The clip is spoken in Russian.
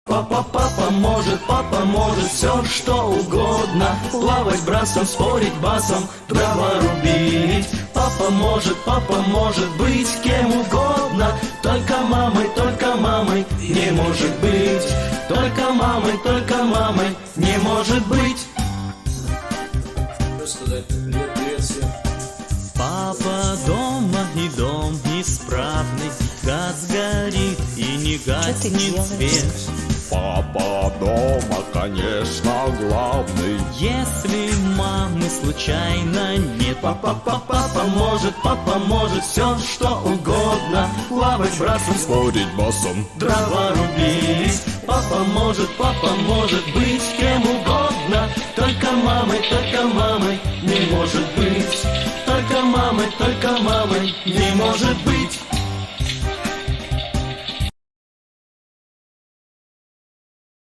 Папа может все что угодно. Плавать брасом, спорить басом, дрова рубить. Папа может быть кем угодно. Только мамой не может быть. Только мамой не может быть. Привет всем. Папа дома и дом исправный, газ горит и не гаснет свет. Папа дома, конечно, главный. Если мамы случайно нет, Папа может все что угодно. Плавать брасом, Спорить басом, дрова рубить. Папа может быть кем угодно. Только мамой не может быть. Только мамой не может быть.